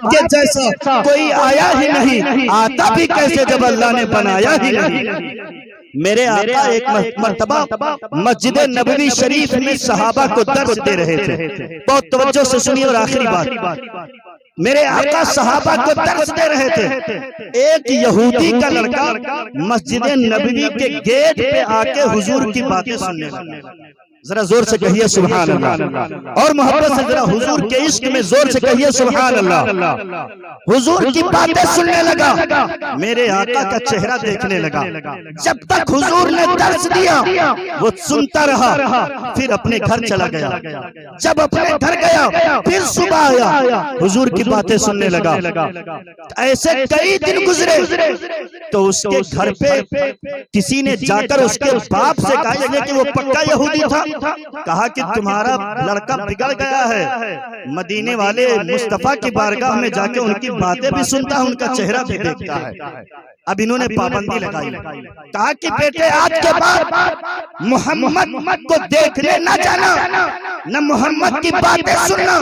باپ کے جیسا کوئی آیا ہی نہیں، آتا بھی کیسے جب اللہ نے بنایا ہی نہیں۔ میرے آقا ایک مرتبہ مسجد نبوی شریف میں صحابہ کو درس دے رہے تھے، بہت توجہ سے سنیے اور آخری بات، میرے آقا صحابہ کو درس دے رہے تھے، ایک یہودی کا لڑکا مسجد نبوی کے گیٹ پہ آ کے حضور کی باتیں سننے لگا۔ ذرا زور سے کہیے سبحان اللہ، اور محبت سے ذرا حضور کے عشق میں زور سے کہیے سبحان اللہ۔ حضور کی باتیں سننے لگا، میرے آقا کا چہرہ دیکھنے لگا، جب تک حضور نے درس دیا وہ سنتا رہا، پھر اپنے گھر چلا گیا، جب اپنے گھر گیا پھر صبح آیا، حضور کی باتیں سننے لگا، ایسے کئی دن گزرے تو اس کے گھر پہ کسی نے جا کر اس کے باپ سے کہا کہ وہ پکا یہودی تھا، کہا کہ تمہارا لڑکا بگڑ گیا ہے، مدینے والے مصطفیٰ کی بارگاہ میں جا کے ان کی باتیں بھی سنتا ہے، ان کا چہرہ بھی دیکھتا ہے۔ اب انہوں نے پابندی لگائی، کہا کہ بیٹے آج کے بعد محمد کو دیکھنے نہ جانا، نہ محمد کی باتیں سننا،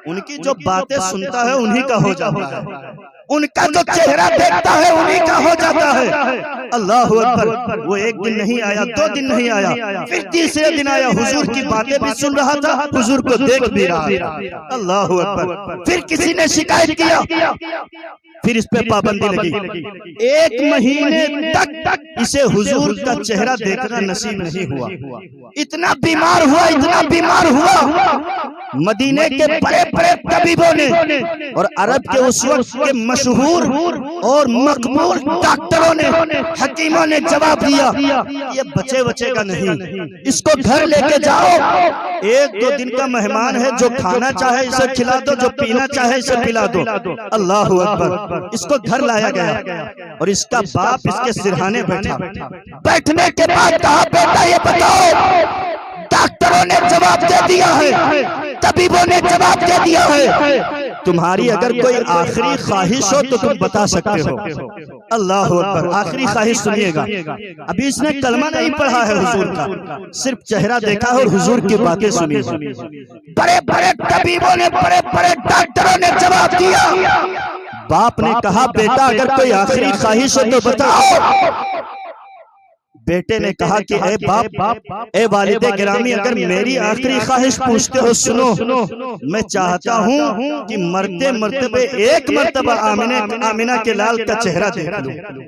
ان کی جو باتیں سنتا ہے انہی کا ہو جاتا ہے، ان کا جو چہرہ دیکھتا ہے انہی کا ہو جاتا ہے۔ اللہ اکبر، وہ ایک دن نہیں آیا، دو دن نہیں آیا، پھر تیسرے دن آیا، حضور کی باتیں بھی سن رہا تھا، حضور کو دیکھ بھی رہا تھا۔ اللہ اکبر، پھر کسی نے شکایت کیا، پھر اس پہ پابندی لگی، ایک مہینے تک اسے حضور کا چہرہ دیکھنا نصیب نہیں ہوا، اتنا بیمار ہوا، اتنا بیمار ہوا، مدینے کے بڑے بڑے طبیبوں نے اور عرب کے اس وقت کے مشہور اور مقبول ڈاکٹروں نے، حکیموں نے جواب دیا یہ بچے بچے کا نہیں، اس کو گھر لے کے جاؤ، ایک دو دن کا مہمان ہے، جو کھانا چاہے اسے کھلا دو، جو پینا چاہے اسے پلا دو۔ اللہ اکبر، اس کو گھر لایا گیا اور اس کا باپ اس کے سرہانے بیٹھا، بیٹھنے کے بعد کہا بیٹا یہ بتاؤ، ڈاکٹروں نے جواب دے دیا ہے، طبیبوں نے جواب دے دیا ہے، تمہاری اگر کوئی آخری خواہش ہو تو تم بتا سکتے ہو۔ اللہ اکبر، آخری خواہش سنیے گا، ابھی اس نے کلمہ نہیں پڑھا ہے حضور کا، صرف چہرہ دیکھا اور حضور کی باتیں سنی۔ بڑے بڑے طبیبوں نے، بڑے بڑے ڈاکٹروں نے جواب دیا، باپ نے کہا بیٹا اگر کوئی آخری خواہش ہو تو بتاؤ۔ بیٹے نے کہا کہ اے باپ، اے والد گرامی، اگر میری آخری خواہش پوچھتے ہو سنو، میں چاہتا ہوں کہ مرتے مرتبے ایک مرتبہ آمنہ کے لال کا چہرہ دیکھ لوں۔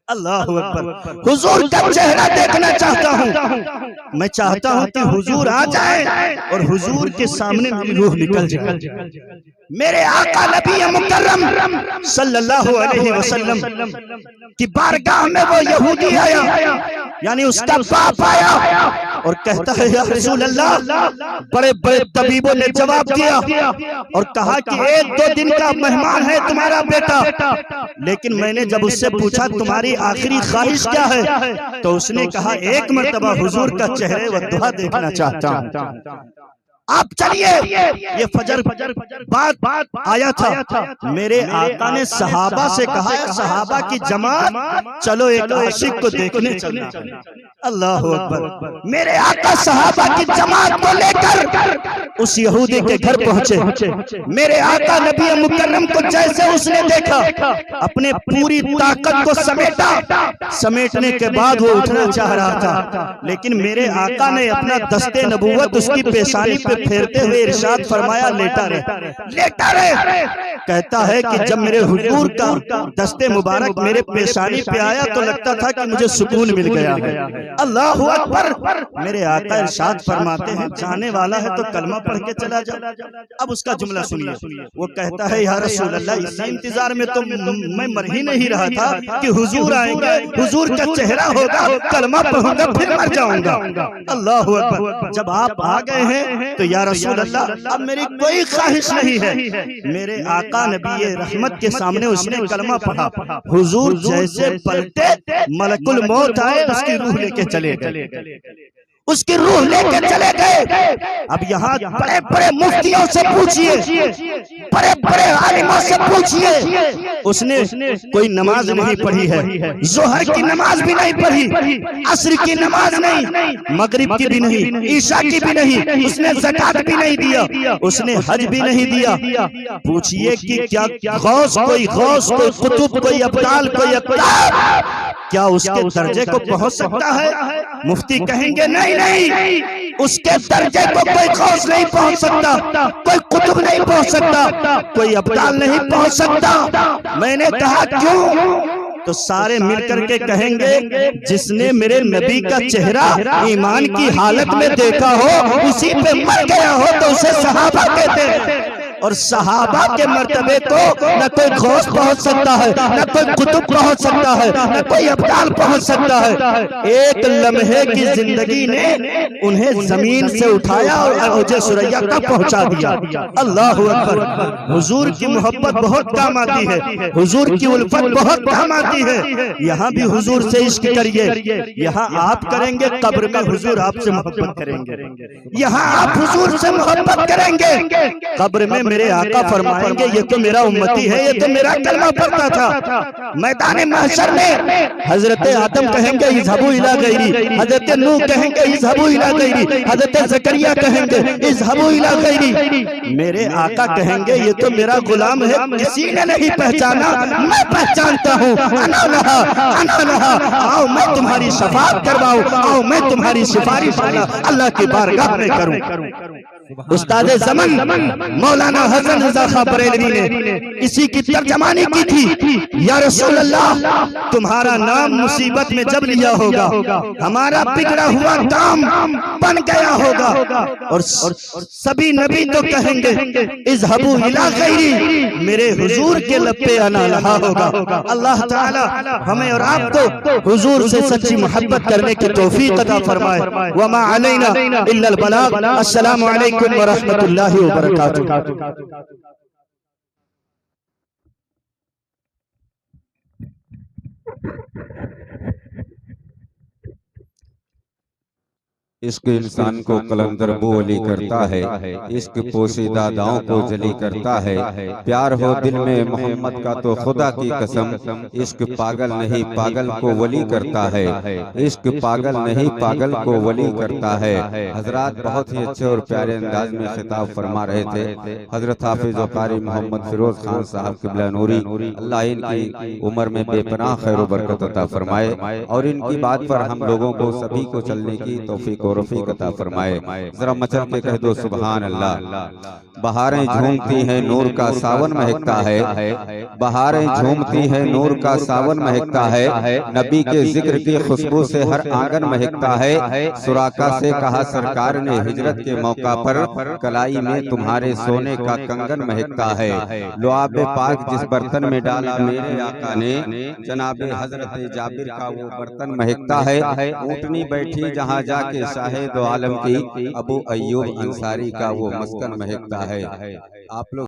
اللہ اکبر، حضور کا چہرہ دیکھنا چاہتا ہوں، میں چاہتا ہوں کہ حضور آ جائیں اور حضور کے سامنے میری روح نکل جائے۔ میرے آقا نبی مکرم صلی اللہ علیہ وسلم کی بارگاہ میں وہ یہودی آیا، یعنی اس کا باپ آیا اور کہتا ہے یا رسول اللہ، بڑے بڑے طبیبوں نے جواب دیا اور کہا کہ ایک دو دن کا مہمان ہے تمہارا بیٹا، لیکن میں نے جب اس سے پوچھا تمہاری آخری خواہش کیا ہے تو اس نے کہا ایک مرتبہ حضور کا چہرے والضحیٰ دیکھنا چاہتا ہوں۔ آپ چلیے، یہ فجر بعد آیا تھا، میرے آقا نے صحابہ سے کہا صحابہ کی جماعت چلو ایک عاشق کو دیکھنے چلنا۔ اللہ اکبر، میرے آقا صحابہ کی جماعت کو لے کر اس یہودی کے گھر پہنچے، میرے آقا نبی مکرم کو جیسے اس نے دیکھا اپنے پوری طاقت کو سمیٹنے کے بعد وہ اٹھنا چاہ رہا تھا، لیکن میرے آقا نے اپنا دست نبوت اس کی پیشانی پہ پھیرتے ہوئے ارشاد فرمایا لیٹا رہے۔ کہتا ہے کہ جب میرے حضور کا دست مبارک میرے پیشانی پہ آیا تو لگتا تھا کہ مجھے سکون مل گیا ہے۔ اللہ اکبر، میرے آقا ارشاد فرماتے ہیں جانے والا ہے تو کلمہ پڑھ کے چلا جا۔ اب اس کا جملہ سنیے، وہ کہتا ہے یا رسول اللہ، اسی انتظار میں تو میں مر ہی نہیں رہا تھا کہ حضور آئیں گے، حضور کا چہرہ ہوگا، کلمہ پڑھوں گا پھر مر جاؤں گا۔ اللہ اکبر، جب آپ آ گئے ہیں تو یا رسول اللہ اب میری کوئی خواہش نہیں ہے۔ میرے آقا نبی رحمت کے سامنے اس نے کلمہ پڑھا، حضور جیسے پلٹے ملک الموت آئے اس کی روح لے کے چلے گئے۔ اس کی روح لے کے چلے گئے۔ اب یہاں بڑے بڑے مفتیوں سے پوچھئے، بڑے بڑے عالموں سے پوچھئے، اس نے کوئی نماز نہیں پڑھی ہے، ظہر کی نماز بھی نہیں پڑھی، عصر کی نماز نہیں، مغرب کی بھی نہیں، عشاء کی بھی نہیں، اس نے زکوٰۃ بھی نہیں دیا، اس نے حج بھی نہیں دیا۔ پوچھئے کہ کیا غوث کوئی قطب، کوئی ابدال، کوئی اقطاب، کیا اس کے درجے کو پہنچ سکتا ہے؟ مفتی کہیں گے نہیں، اس کے درجے کو کوئی غوث نہیں پہنچ سکتا، کوئی قطب نہیں پہنچ سکتا، کوئی ابدال نہیں پہنچ سکتا۔ میں نے کہا کیوں؟ تو سارے مل کر کے کہیں گے جس نے میرے نبی کا چہرہ ایمان کی حالت میں دیکھا ہو، اسی پہ مر گیا ہو تو اسے صحابہ کہتے ہیں۔ اور صحابہ کے مرتبے کو نہ کوئی غوث پہنچ سکتا ہے، نہ کوئی قطب پہنچ سکتا ہے، نہ کوئی ابدال پہنچ سکتا ہے۔ ایک لمحے کی زندگی نے انہیں زمین سے اٹھایا اور اوج ثریا تک پہنچا دیا۔ اللہ اکبر۔ حضور کی محبت بہت کام آتی ہے، حضور کی الفت بہت کام آتی ہے۔ یہاں بھی حضور سے عشق کریے، یہاں آپ کریں گے، قبر میں حضور آپ سے محبت کریں گے۔ یہاں آپ حضور سے محبت کریں گے، قبر میں میرے آقا فرمائیں گے یہ تو میرا امتی ہے، یہ تو میرا کلمہ پڑھتا تھا۔ میدان محشر میں حضرت آدم کہیں گے اذهبوا الى غیری، حضرت نوح کہیں گے اذهبوا الى غیری، حضرت زکریا کہیں گے اذهبوا الى غیری۔ میرے آقا کہیں گے یہ تو میرا غلام ہے، کسی نے نہیں پہچانا، میں پہچانتا ہوں، انا لہا، آؤ میں تمہاری شفاعت کرواؤں، آؤ میں تمہاری سفارش اللہ کی بارگاہ میں کروں۔ استاد زمن مولانا حسن رضا خاں بریلوی نے اسی کی ترجمانی کی تھی۔ یا رسول اللہ، تمہارا نام مصیبت میں جب لیا ہوگا، ہمارا بگڑا ہوا کام بن گیا ہوگا، اور سبھی نبی تو کہیں گے اذهبوا الى غیری، میرے حضور کے لب پہ انا لہا ہوگا۔ اللہ تعالی ہمیں اور آپ کو حضور سے سچی محبت کرنے کی توفیق عطا فرمائے۔ وما علینا الا البلاغ۔ السلام علیکم ورحمۃ اللہ وبرکاتہ۔ عشق انسان کو قلندر بو علی کرتا ہے، عشق پوشیدہ داؤں کو جلی کرتا ہے۔ پیار ہو دل میں محمد کا تو خدا کی قسم، عشق پاگل نہیں پاگل کو ولی کرتا ہے، عشق پاگل نہیں پاگل کو ولی کرتا ہے۔ حضرات بہت ہی اچھے اور پیارے انداز میں خطاب فرما رہے تھے۔ حضرت حافظ و قاری محمد فیروز خان صاحب قبلہ نوری، اللہ ان کی عمر میں بے پناہ خیر و برکت عطا فرمائے، اور ان کی بات پر ہم لوگوں کو سبھی کو چلنے کی توفیق و رفیق عطا فرمائے۔ ذرا مچل کے کہہ دو سبحان اللہ۔ بہاریں جھومتی ہیں نور کا ساون مہکتا ہے، بہاریں جھومتی ہیں نور کا ساون مہکتا ہے، نبی کے ذکر کی خوشبو سے ہر آنگن مہکتا ہے۔ سراقہ سے کہا سرکار نے ہجرت کے موقع پر، کلائی میں تمہارے سونے کا کنگن مہکتا ہے۔ لعاب پاک جس برتن میں ڈالا میرے آقا نے، جناب حضرت جابر کا وہ برتن مہکتا ہے۔ اونٹنی بیٹھی جہاں جا کے شاہد عالم کی، ابو ایوب انصاری کا وہ مسکن مہکتا ہے۔ آپ لوگ